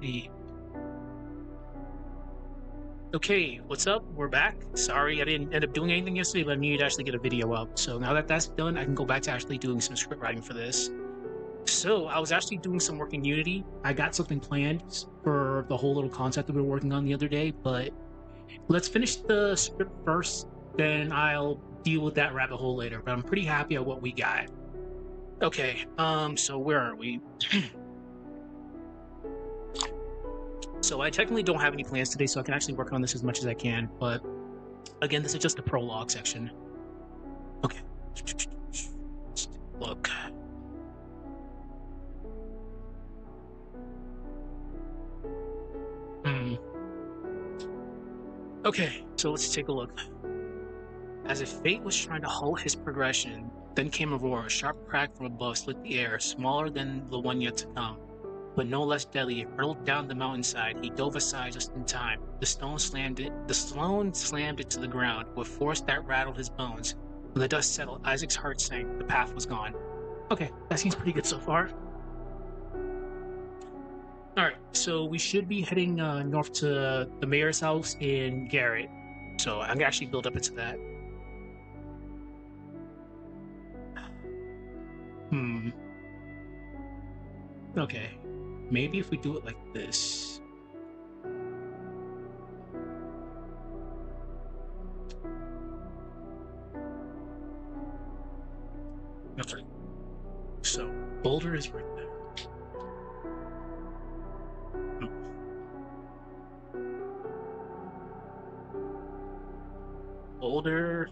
Hey. Okay, what's up? We're back. Sorry I didn't end up doing anything yesterday, but I needed to actually get a video up. So now that that's done, I can go back to actually doing some script writing for this. So I was actually doing some work in Unity. I got something planned for the whole little concept that we were working on the other day, but let's finish the script first, then I'll deal with that rabbit hole later. But I'm pretty happy at what we got. Okay, so where are we? So I technically don't have any plans today, so I can actually work on this as much as I can, but again, this is just the prologue section. Okay. Look. Hmm. Okay, so let's take a look. As if fate was trying to halt his progression, then came a roar. A sharp crack from above split the air, smaller than the one yet to come, but no less deadly. It hurtled down the mountainside. He dove aside just in time. The stone slammed it to the ground with force that rattled his bones. When the dust settled, Isaac's heart sank. The path was gone. Okay, that seems pretty good so far. All right, so we should be heading north to the mayor's house in Garrett. So I'm gonna actually build up into that. Hmm. Okay. Maybe if we do it like this. Okay. So Boulder is right there. Hmm. Boulder.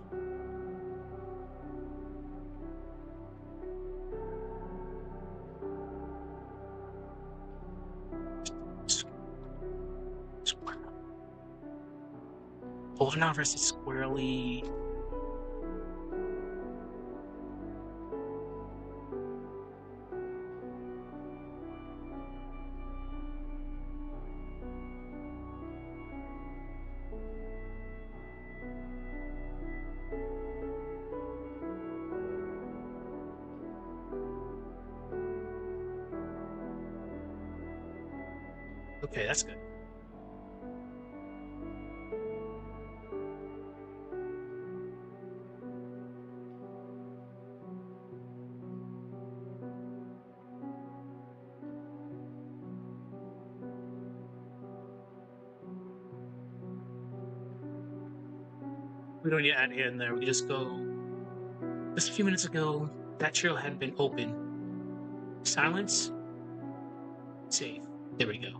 Square. Boulder now versus squarely. Okay, that's good. We don't need to add in there. We just go. Just a few minutes ago, that trail had been open. Silence. Safe. There we go.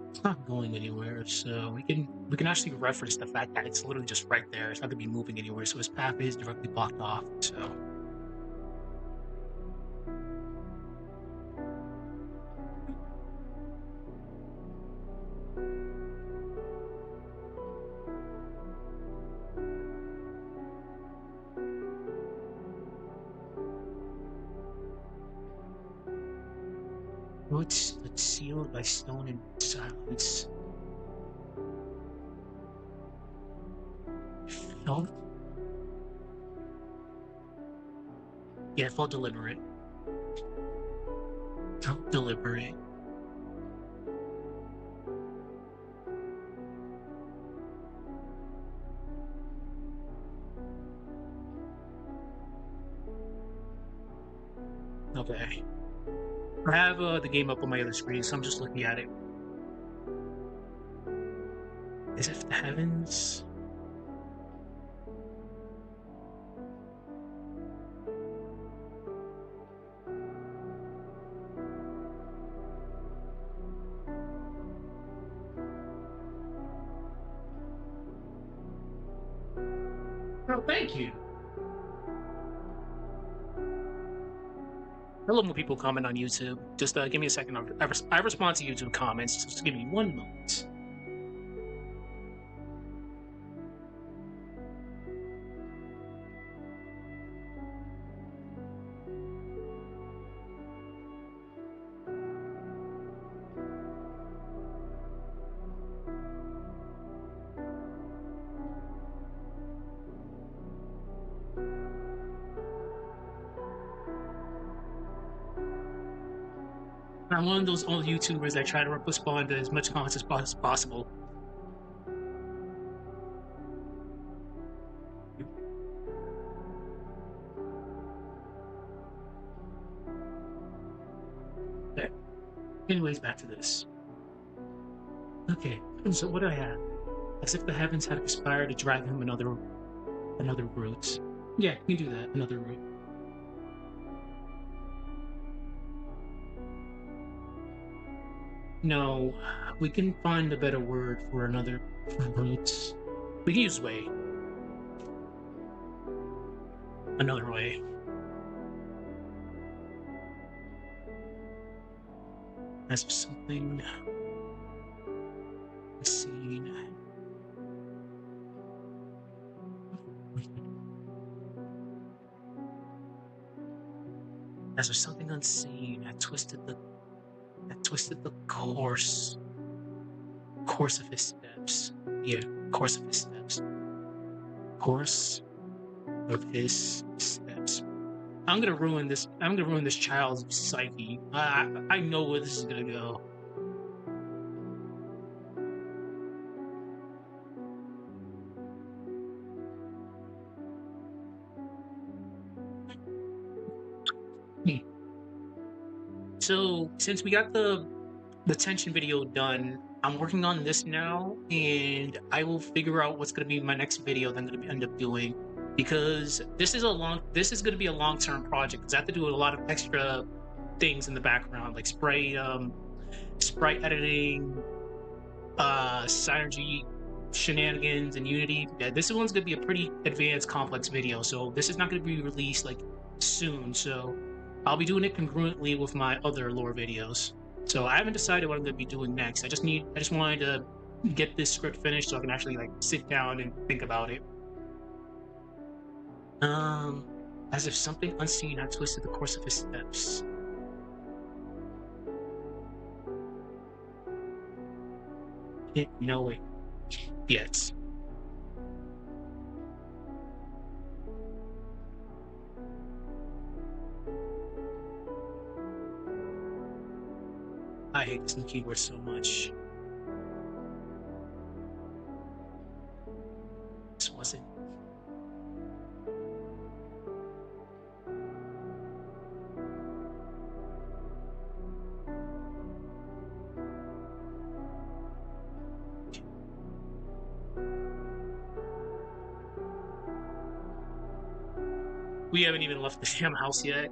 It's not going anywhere, so we can actually reference the fact that it's literally just right there. It's not gonna be moving anywhere, so his path is directly blocked off. So what's that's sealed by stone and silence. Felt yeah, it felt deliberate. Felt deliberate. Okay. I have the game up on my other screen, so I'm just looking at it. As if the heavens. Oh, thank you. I love when people comment on YouTube. Just give me a second. I respond to YouTube comments. Just give me one moment. I'm one of those old YouTubers that try to respond to as much comments as possible. Okay. Anyways, back to this. Okay, so what do I have? As if the heavens had conspired to drive him another route. Yeah, you can do that. Another route. No, we can find a better word for another route. We can use way. Another way. As if something unseen. As if something unseen had twisted the course of his steps. Yeah, course of his steps. Course of his steps. I'm gonna ruin this. I'm gonna ruin this child's psyche. I know where this is gonna go. So since we got the tension video done, I'm working on this now, and I will figure out what's gonna be my next video that I'm gonna end up doing, because this is gonna be a long-term project. Because I have to do a lot of extra things in the background, like sprite editing, synergy shenanigans, and Unity. Yeah, this one's gonna be a pretty advanced, complex video, so this is not gonna be released like soon. So I'll be doing it congruently with my other lore videos. So I haven't decided what I'm gonna be doing next. I just wanted to get this script finished so I can actually like sit down and think about it. Um, as if something unseen had twisted the course of his steps. Didn't know it yet. I hate this new keyword so much. This wasn't. We haven't even left the damn house yet.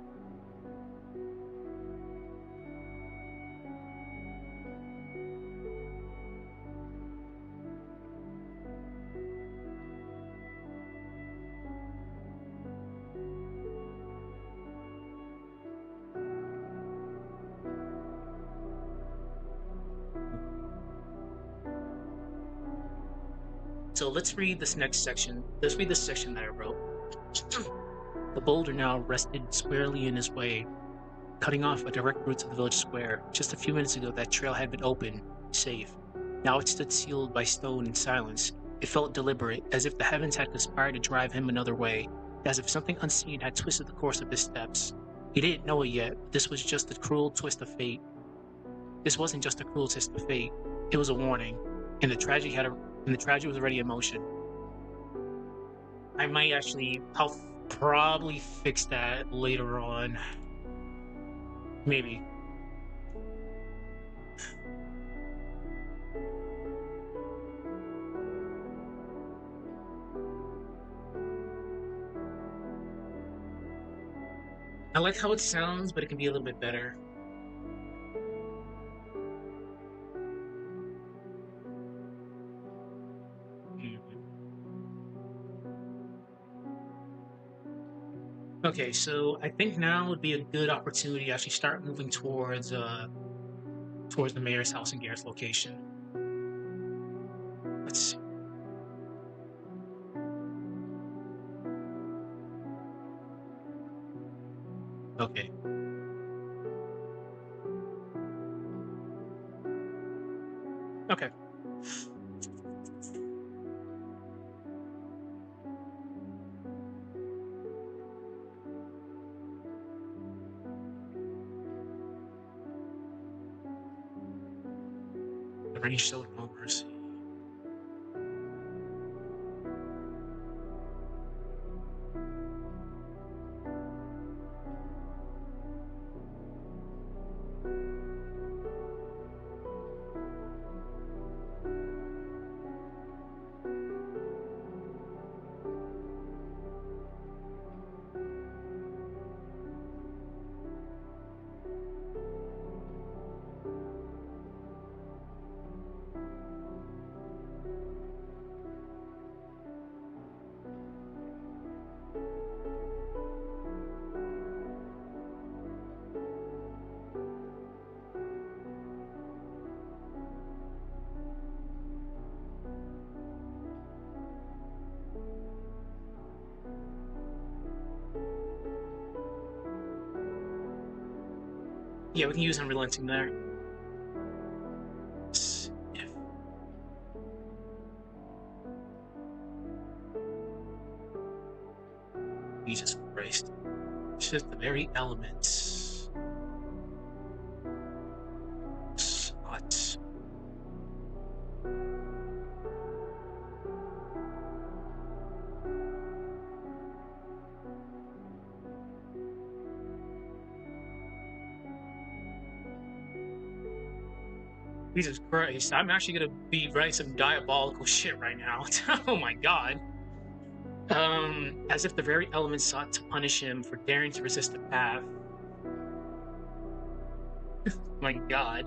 So let's read this next section. Let's read this section that I wrote. The boulder now rested squarely in his way, cutting off a direct route to the village square. Just a few minutes ago, that trail had been open, safe. Now it stood sealed by stone and silence. It felt deliberate, as if the heavens had conspired to drive him another way, as if something unseen had twisted the course of his steps. He didn't know it yet, but this was just a cruel twist of fate. This wasn't just a cruel twist of fate. It was a warning, and the tragedy was already in motion. I'll probably fix that later on. Maybe. I like how it sounds, but it can be a little bit better. Okay, so I think now would be a good opportunity to actually start moving towards the mayor's house and Garrett's location. Let's see. Okay. Okay. Granny showed no mercy. Yeah, we can use unrelenting there. If Jesus Christ. It's just the very elements. Slots. Jesus Christ, I'm actually gonna be writing some diabolical shit right now. Oh my god. As if the very elements sought to punish him for daring to resist the path. My god.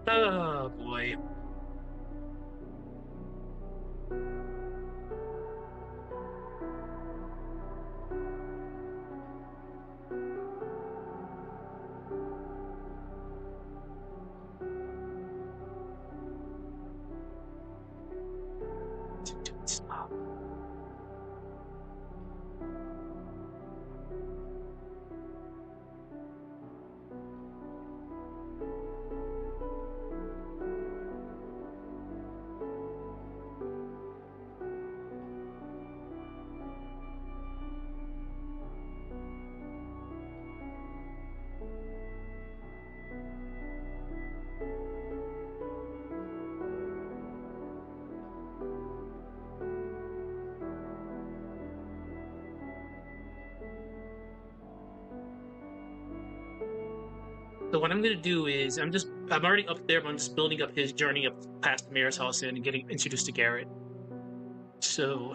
Oh boy. Stop. So what I'm gonna do is I'm already up there, but I'm just building up his journey up past the mayor's house and getting introduced to Garrett. So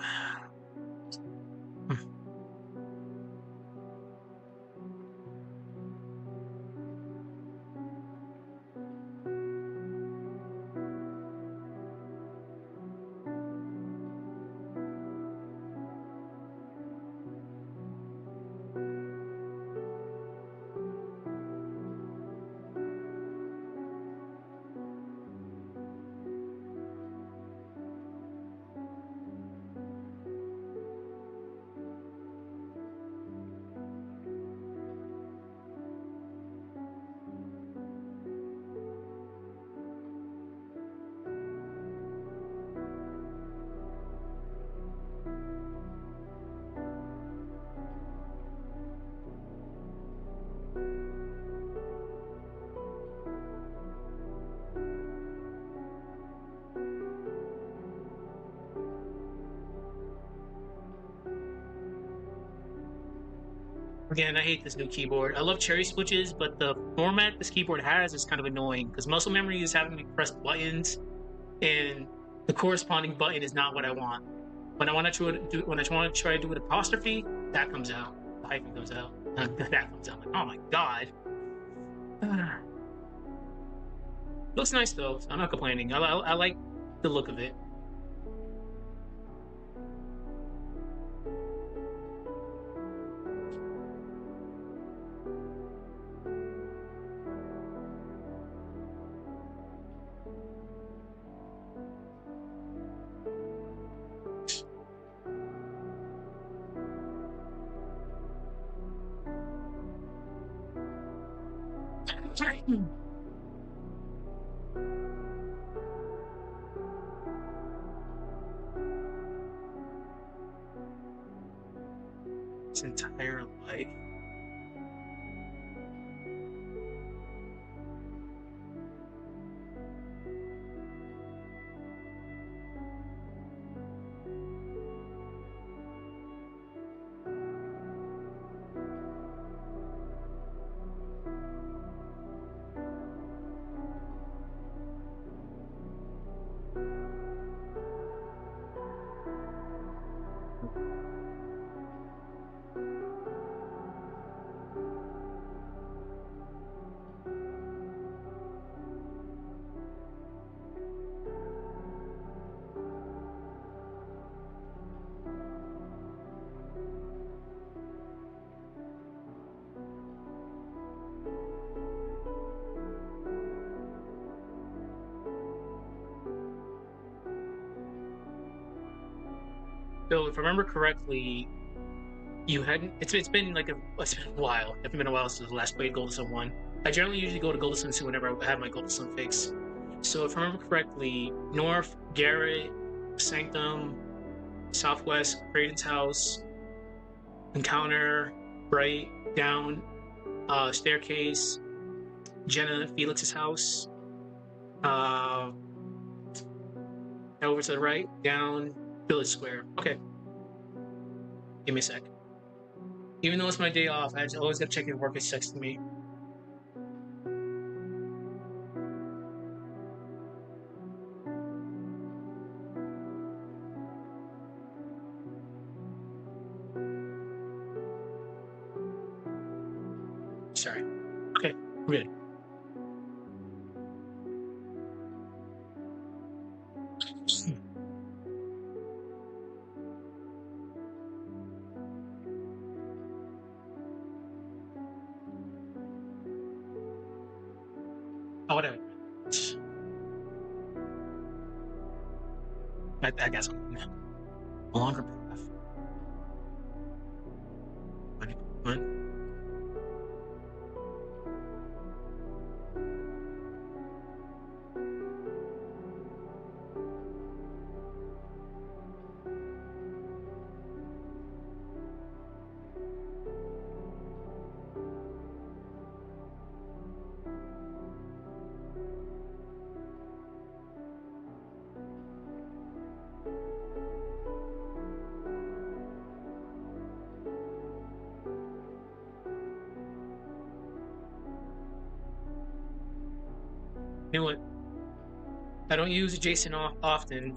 again, I hate this new keyboard. I love cherry switches, but the format this keyboard has is kind of annoying because muscle memory is having me press buttons, and the corresponding button is not what I want. When I want to try to do an apostrophe, that comes out. The hyphen comes out. That comes out. Like, oh my god. Looks nice though. So I'm not complaining. I like the look of it. Its entire life. So if I remember correctly, you hadn't. It's been like it's been a while. It's been a while since the last played Golden Sun 1. I generally usually go to Golden Sun 2 whenever I have my Golden Sun fix. So if I remember correctly, North, Garrett, Sanctum, Southwest, Kraden's house, Encounter, Bright, Down, Staircase, Jenna, Felix's house, uh, over to the right, down, Village Square. Okay, give me a sec. Even though it's my day off, I always gotta check if work is texting me. Sorry. Okay, we're good. Oh, whatever. I guess I'm a longer path. What? You know what? I don't use Jason often.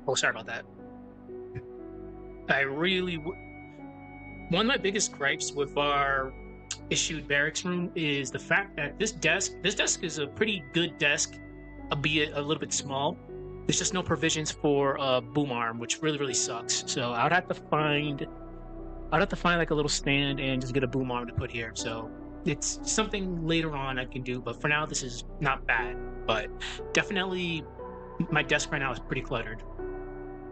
Oh, sorry about that. I really. One of my biggest gripes with our issued barracks room is the fact that this desk is a pretty good desk, albeit a little bit small. There's just no provisions for a boom arm, which really sucks. So I'd have to find like a little stand and just get a boom arm to put here. So it's something later on I can do, but for now this is not bad. But definitely my desk right now is pretty cluttered.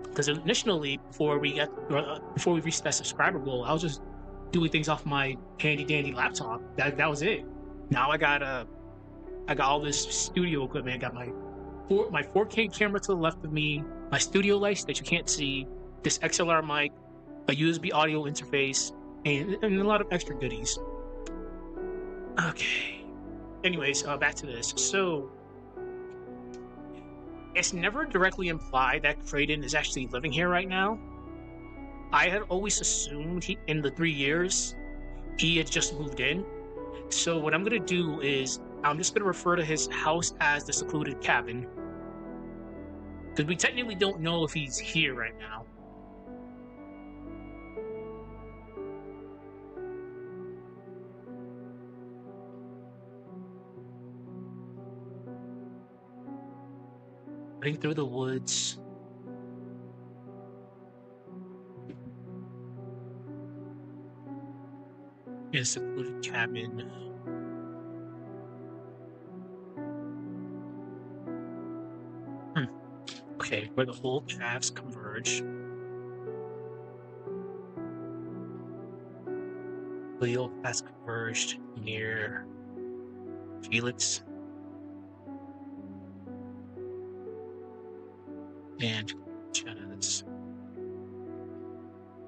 Because initially, before we reached that subscriber goal, I was just doing things off my handy dandy laptop. That was it. Now I got all this studio equipment. I got my 4K camera to the left of me, my studio lights that you can't see, this XLR mic, a USB audio interface, and a lot of extra goodies. Okay. Anyways, back to this. So it's never directly implied that Kraden is actually living here right now. I had always assumed in the 3 years he had just moved in. So what I'm gonna do is I'm just gonna refer to his house as the secluded cabin, because we technically don't know if he's here right now. Running through the woods. In a secluded cabin. Okay, where the old paths converge. The old paths converged near Felix and Jenna's.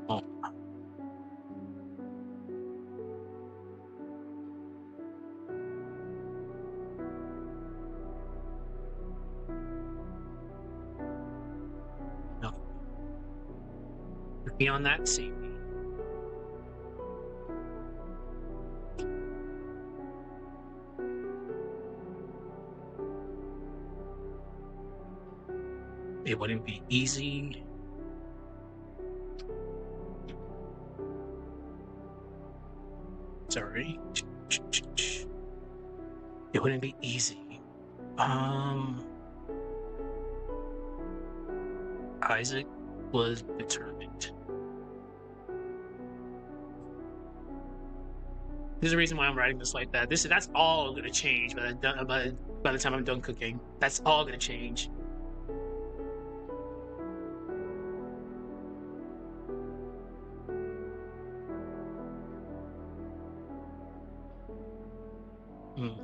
Oh. No. Beyond that, see. It wouldn't be easy. Sorry. It wouldn't be easy. Isaac was determined. There's a reason why I'm writing this like that. That's all gonna change by the time I'm done cooking. That's all gonna change. Mm.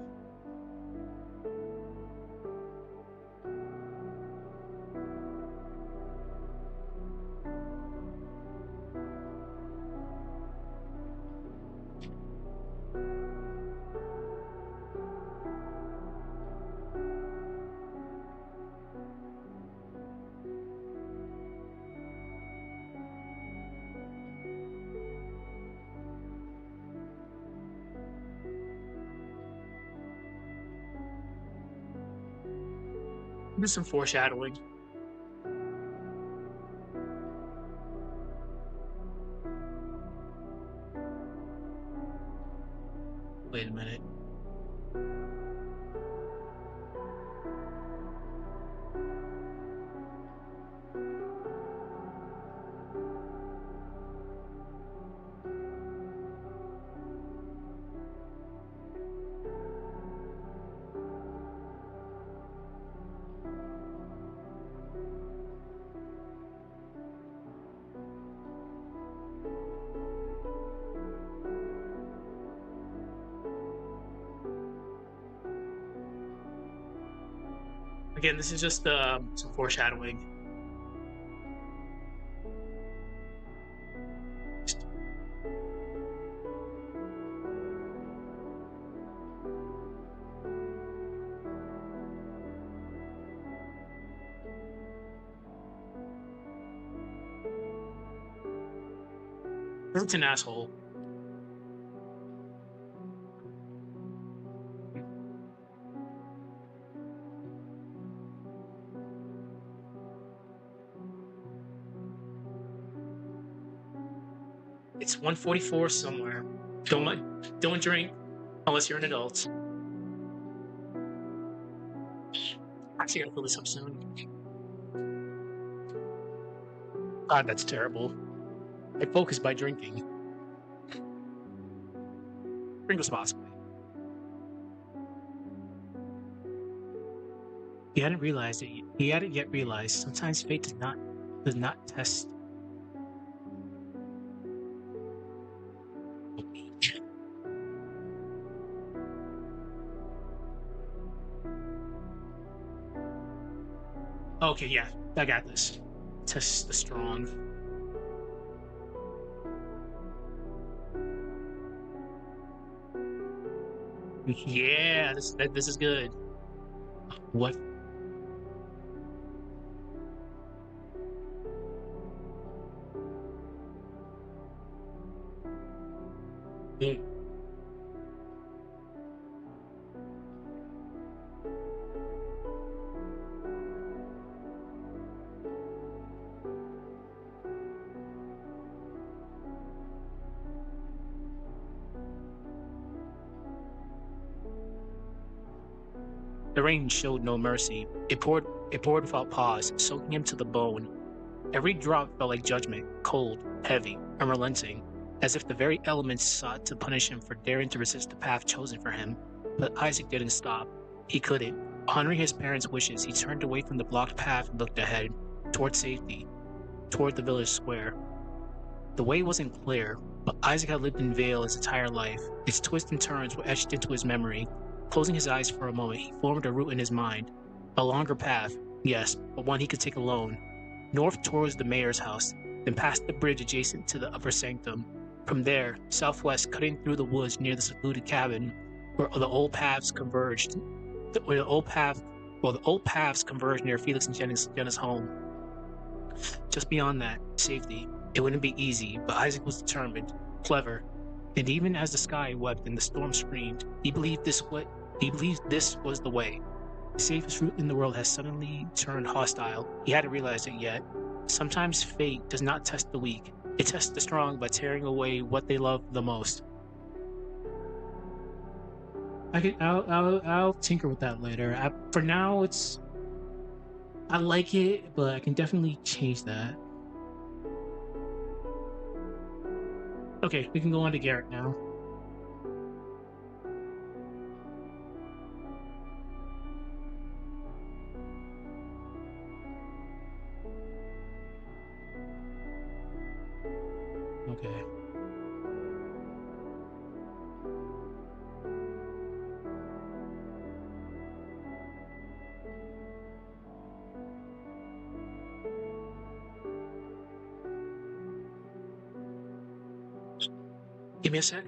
There's some foreshadowing. Wait a minute. Again, this is just some foreshadowing. It's an asshole. It's 1:44 somewhere. Don't drink unless you're an adult. Actually, I gotta fill this up soon. God, that's terrible. I focus by drinking. Drink responsibly. He hadn't yet realized sometimes fate does not test. Okay, yeah, I got this. Test the strong. Yeah, this is good. What? Mm. The rain showed no mercy. It poured without pause, soaking him to the bone. Every drop felt like judgment, cold, heavy, unrelenting, as if the very elements sought to punish him for daring to resist the path chosen for him. But Isaac didn't stop. He couldn't. Honoring his parents' wishes, he turned away from the blocked path and looked ahead, toward safety, toward the village square. The way wasn't clear, but Isaac had lived in Vale his entire life. Its twists and turns were etched into his memory. Closing his eyes for a moment, he formed a route in his mind. A longer path, yes, but one he could take alone. North towards the mayor's house, then past the bridge adjacent to the upper sanctum. From there, southwest, cutting through the woods near the secluded cabin, where the old paths converged. The old paths converged near Felix and Jenna's home. Just beyond that, safety. It wouldn't be easy, but Isaac was determined, clever, and even as the sky wept and the storm screamed, he believed this was the way. The safest route in the world has suddenly turned hostile. He hadn't realized it yet. Sometimes fate does not test the weak. It tests the strong by tearing away what they love the most. I'll tinker with that later. For now, I like it, but I can definitely change that. Okay, we can go on to Garrett now. Okay. Give me a sec.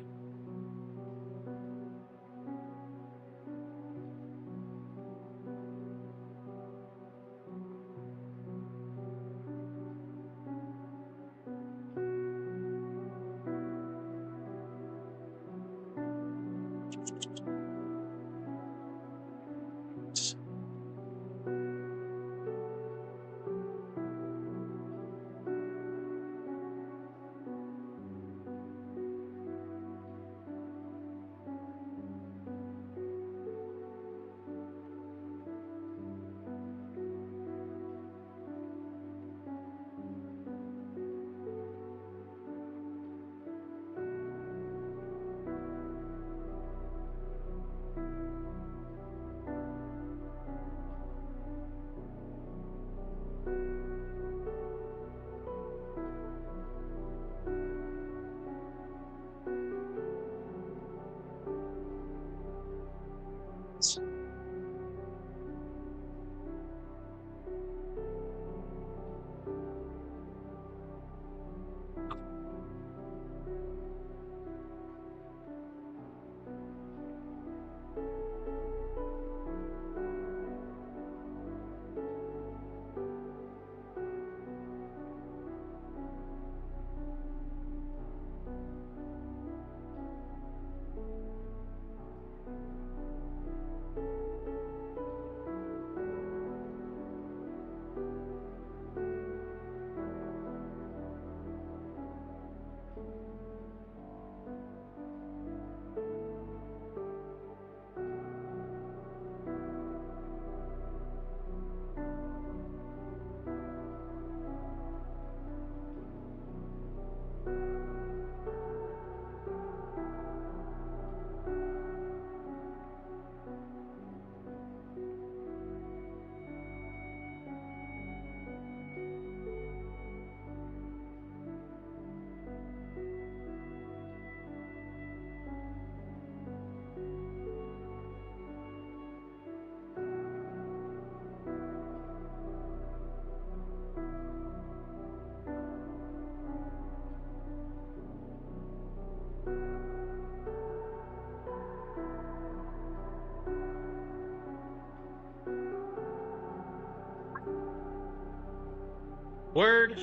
Word.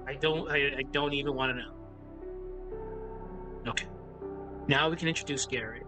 I don't even want to know. Okay. Now we can introduce Garrett.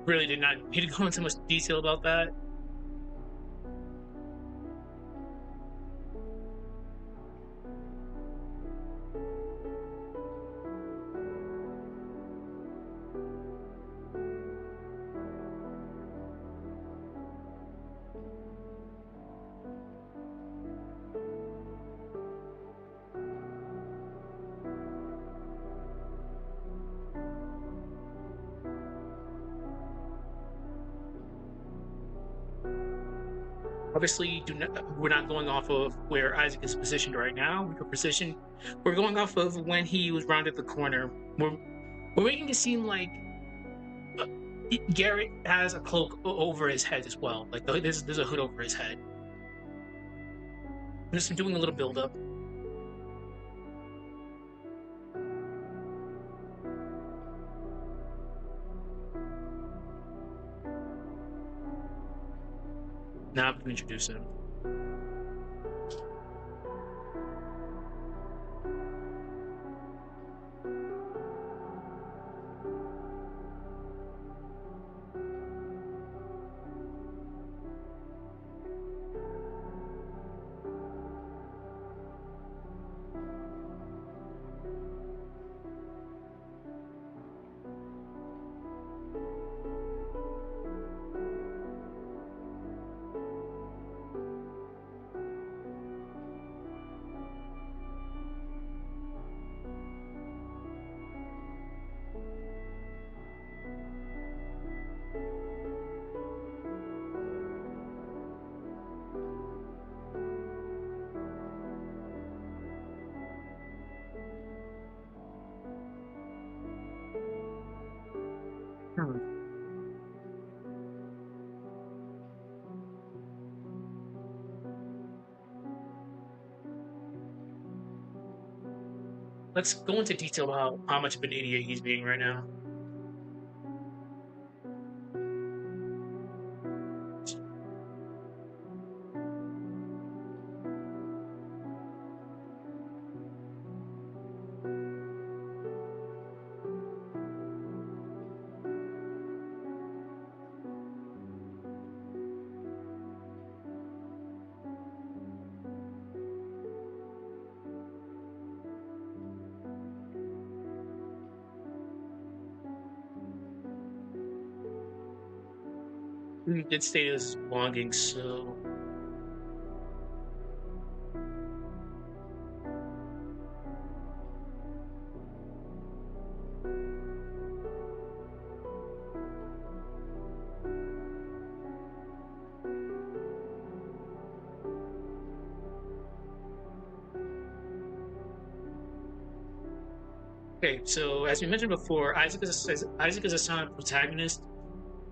really did not need to go into much detail about that. Obviously, we're not going off of where Isaac is positioned right now. We're going off of when he was rounded the corner. We're we're making it seem like uh, Garrett has a cloak over his head as well. Like there's a hood over his head. I'm just doing a little build up. Now I'm going to introduce him. Hmm. Let's go into detail about how much of an idiot he's being right now. He did state his belongings, so okay. So as we mentioned before, Isaac is a silent protagonist,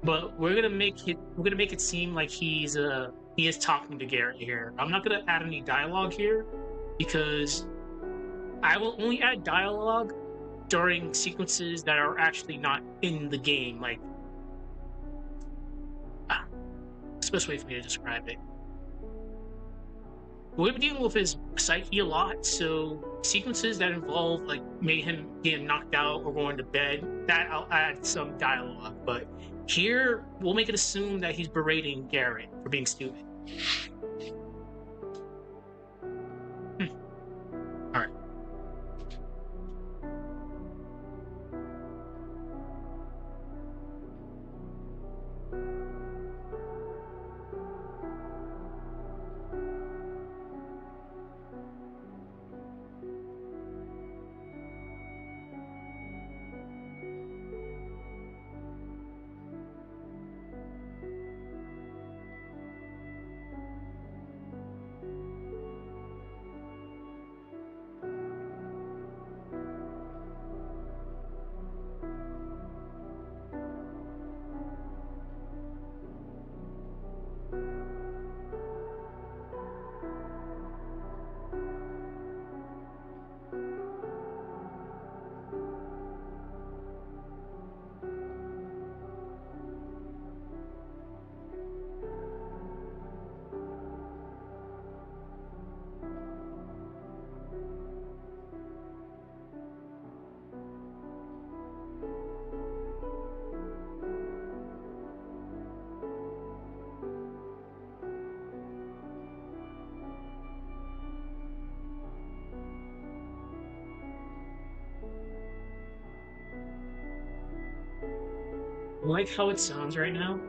but we're gonna make it seem like he is talking to Garrett here. I'm not gonna add any dialogue here because I will only add dialogue during sequences that are actually not in the game. Like, ah, it's the best way for me to describe it. We're gonna be dealing with his psyche a lot, so sequences that involve like made him getting knocked out or going to bed, that I'll add some dialogue. But here we'll make it assume that he's berating Garrett for being stupid. Hmm. All right. like how it sounds right now.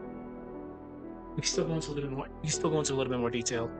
We can still go into a little bit more. You can still go into a little bit more detail.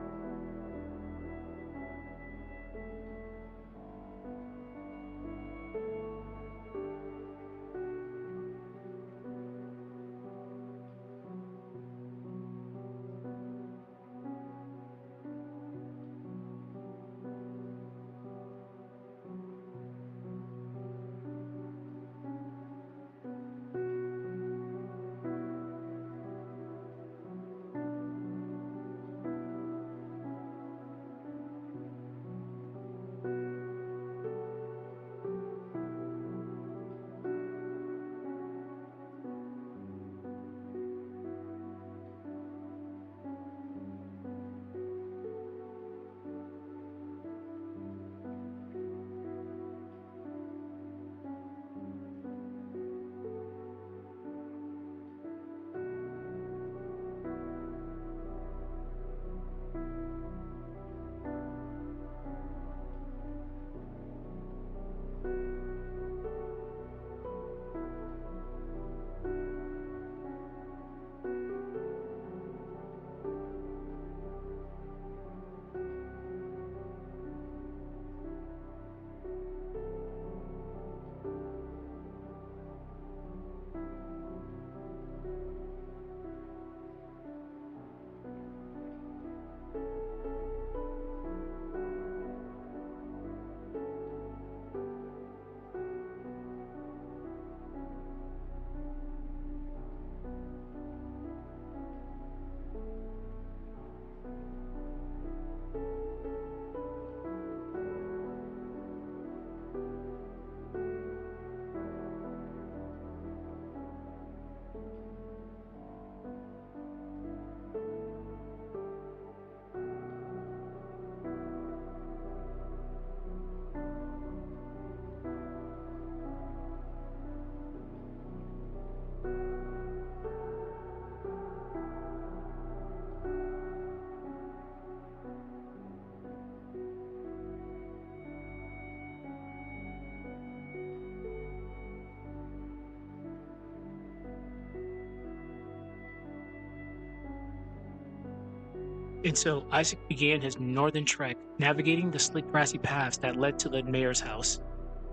And so Isaac began his northern trek, navigating the slick grassy paths that led to the mayor's house.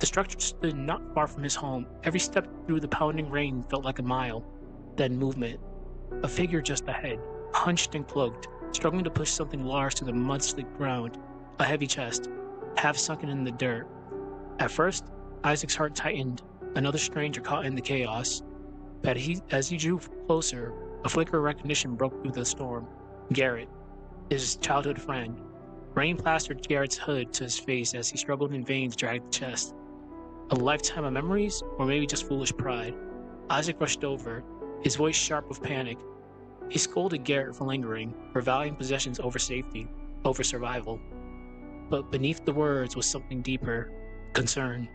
The structure stood not far from his home. Every step through the pounding rain felt like a mile. Then movement. A figure just ahead, hunched and cloaked, struggling to push something large through the mud-slick ground. A heavy chest, half sunken in the dirt. At first, Isaac's heart tightened. Another stranger caught in the chaos. But as he drew closer, a flicker of recognition broke through the storm. Garrett, his childhood friend. Rain plastered Garrett's hood to his face as he struggled in vain to drag the chest. A lifetime of memories, or maybe just foolish pride? Isaac rushed over, his voice sharp with panic. He scolded Garrett for lingering, for valuing possessions over safety, over survival. But beneath the words was something deeper, concern.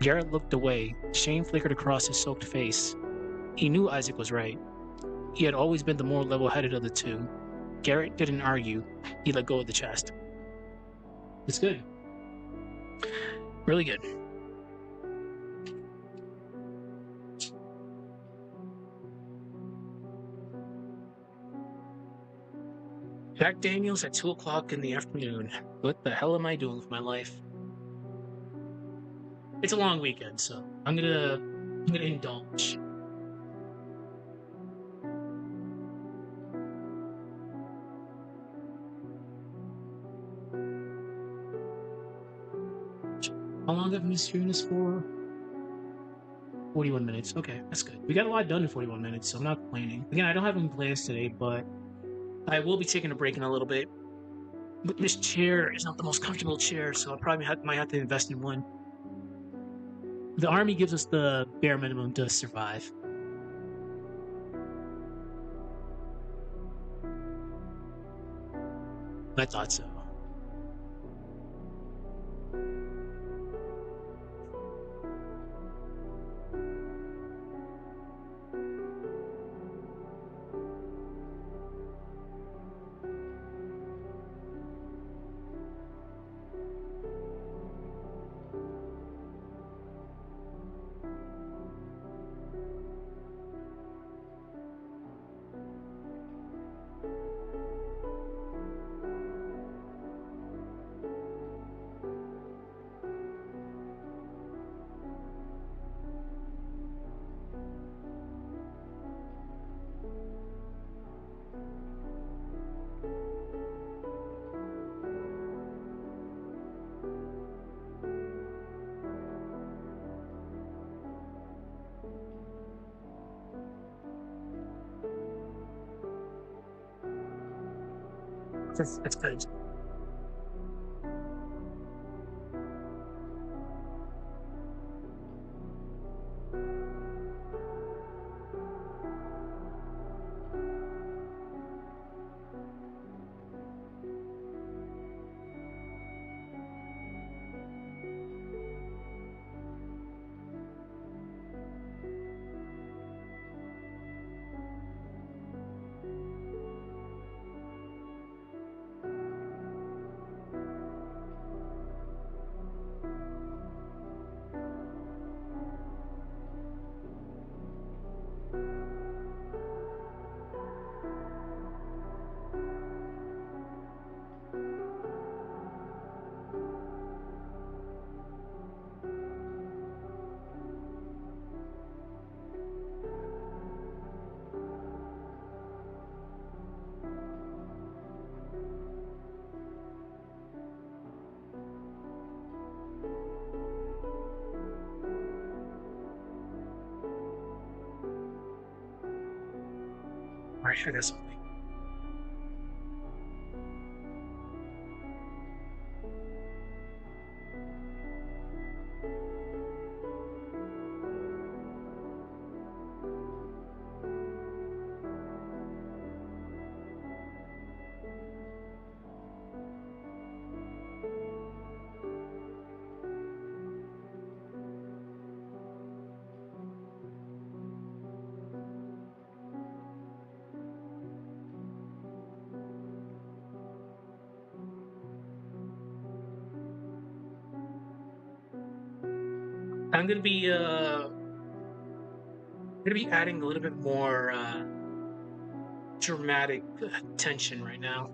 Garrett looked away, shame flickered across his soaked face. He knew Isaac was right. He had always been the more level-headed of the two. Garrett didn't argue. He let go of the chest. It's good. Really good. Jack Daniels at 2 o'clock in the afternoon. What the hell am I doing with my life? It's a long weekend, so I'm gonna indulge. How long have we been streaming this for? 41 minutes. Okay, that's good. We got a lot done in 41 minutes, so I'm not complaining. Again, I don't have any plans today, but I will be taking a break in a little bit. But this chair is not the most comfortable chair, so I probably might have to invest in one. The army gives us the bare minimum to survive. I thought so. That's good. All right, I got something. I'm gonna be adding a little bit more dramatic tension right now.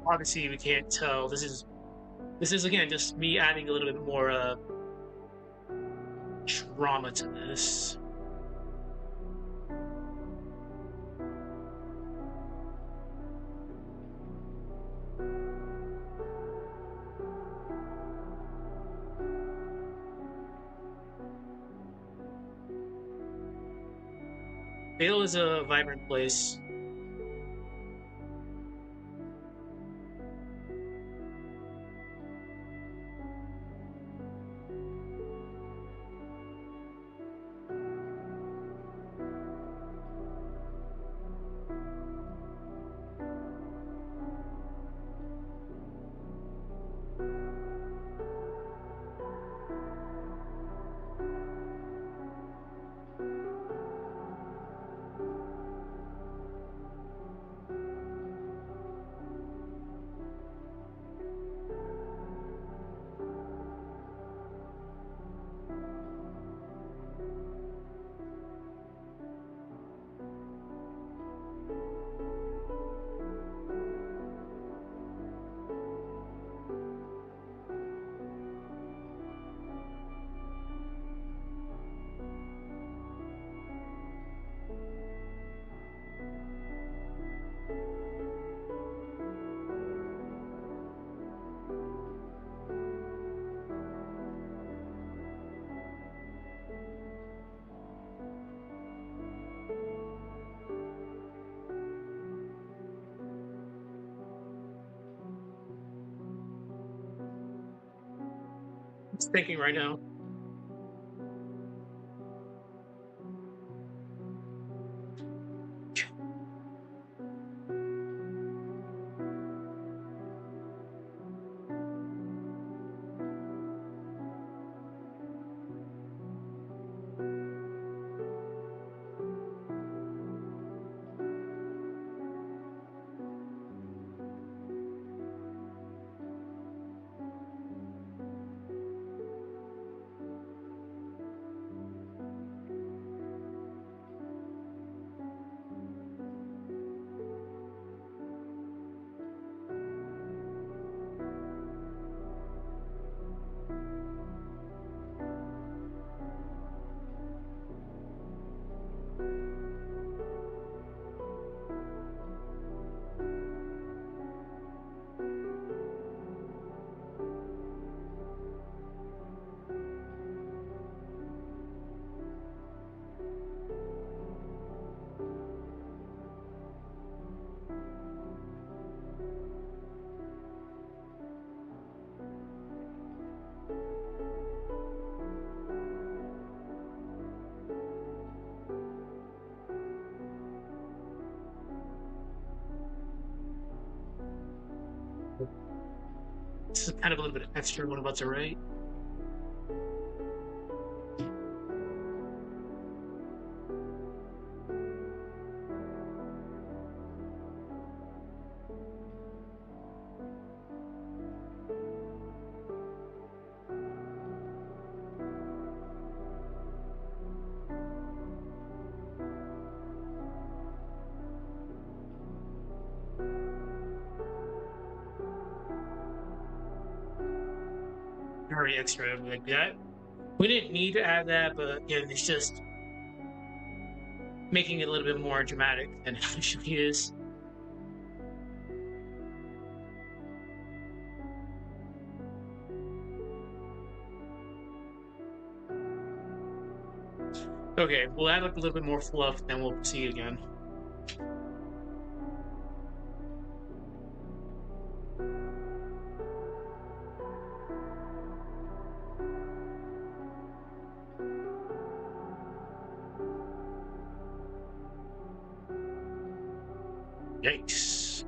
Obviously, we can't tell. This is again just me adding a little bit more drama to this. Vale is a vibrant place. Just thinking right now. This is kind of a little bit extra what I'm about to write. Very extra like that. We didn't need to add that, but again, it's just making it a little bit more dramatic than it actually is. Okay, we'll add like a little bit more fluff, then we'll proceed again. Yikes.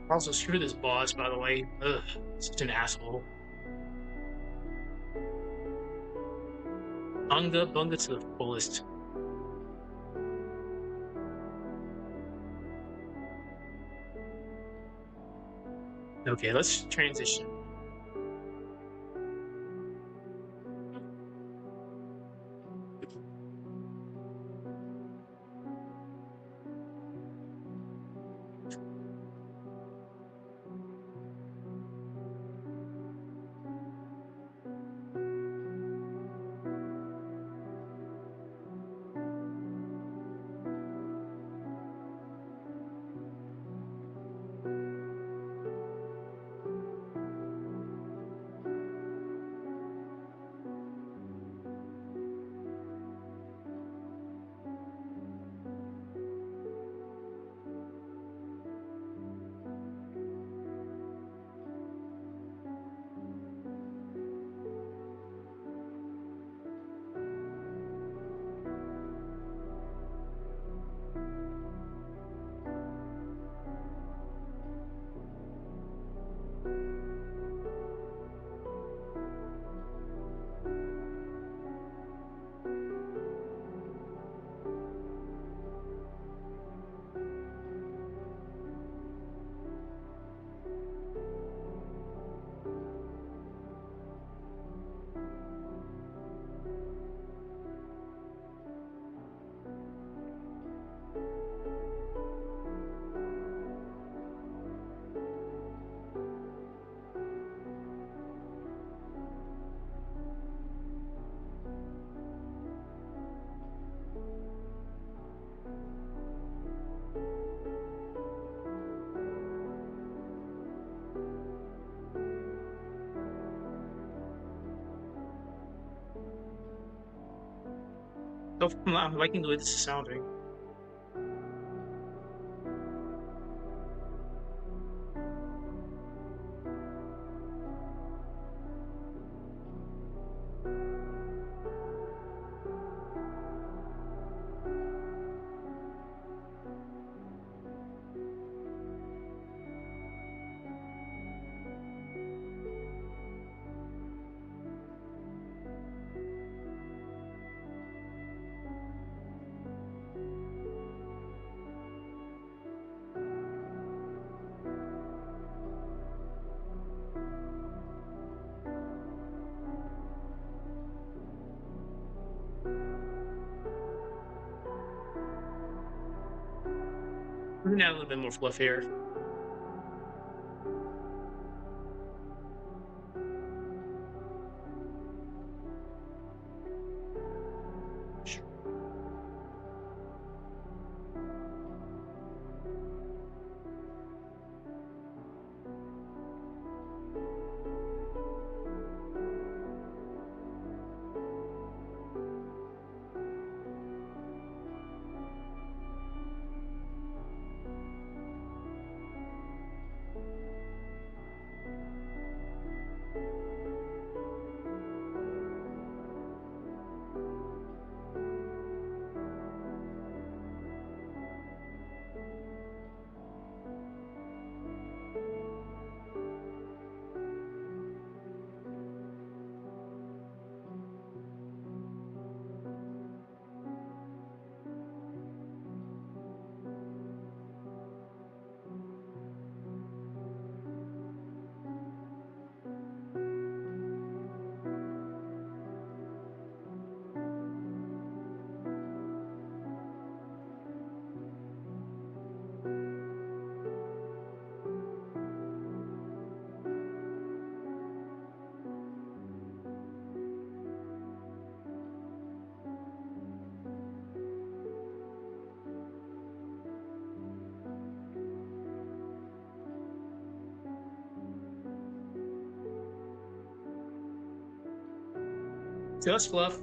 Also, screw this boss, by the way. Ugh, such an asshole. Bunga bunga to the fullest. Okay, let's transition. So I'm liking the way this is sounding. We're gonna add a little bit more fluff here. Just fluff.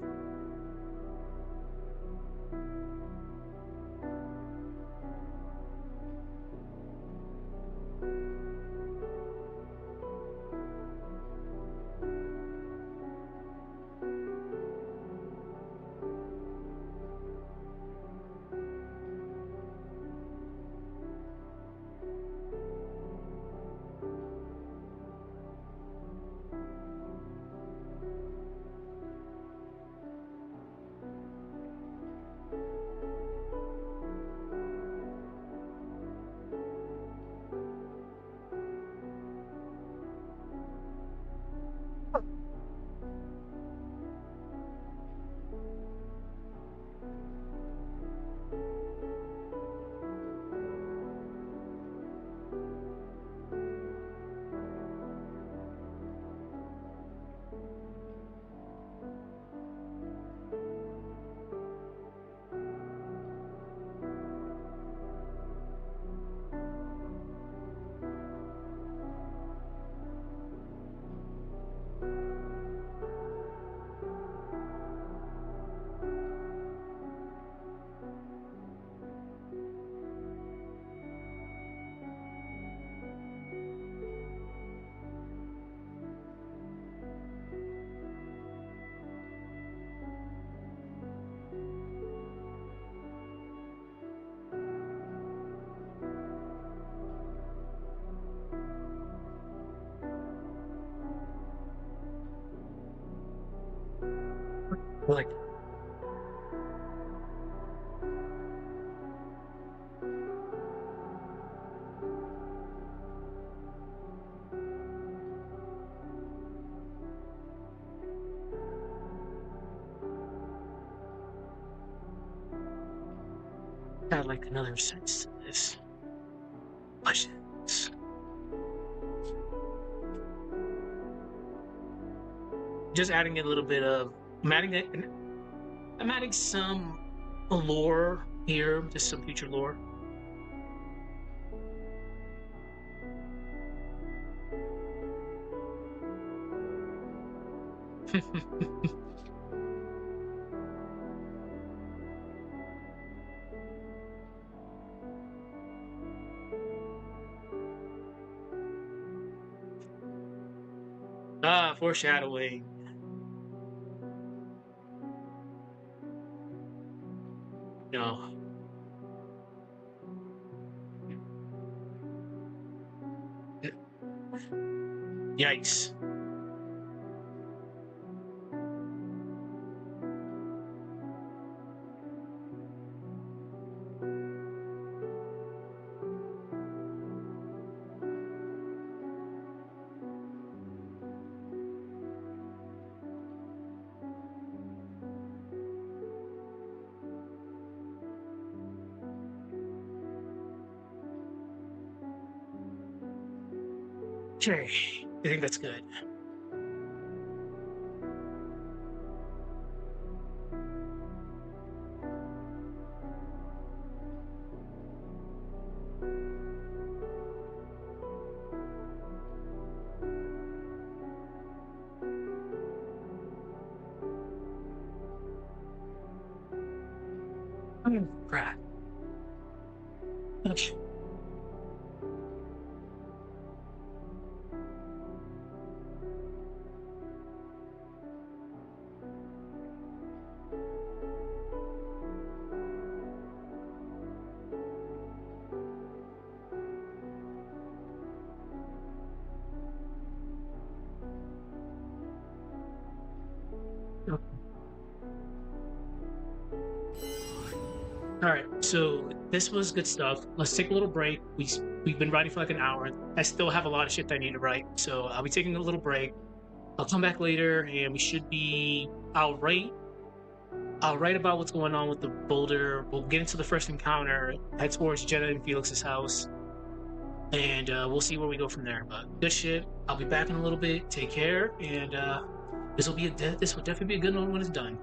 Like got like another sense to this. Questions. Just adding a little bit of I'm adding some lore here, just some future lore. Ah, foreshadowing. No. Yikes. Okay, I think that's good. Oh, crap. Okay. All right, so this was good stuff. Let's take a little break. We've been writing for like an hour. I still have a lot of shit that I need to write, so I'll be taking a little break. I'll come back later, and we should be. I'll write about what's going on with the boulder. We'll get into the first encounter, head towards Jenna and Felix's house, and we'll see where we go from there. But good shit. I'll be back in a little bit. Take care, and this will definitely be a good one when it's done.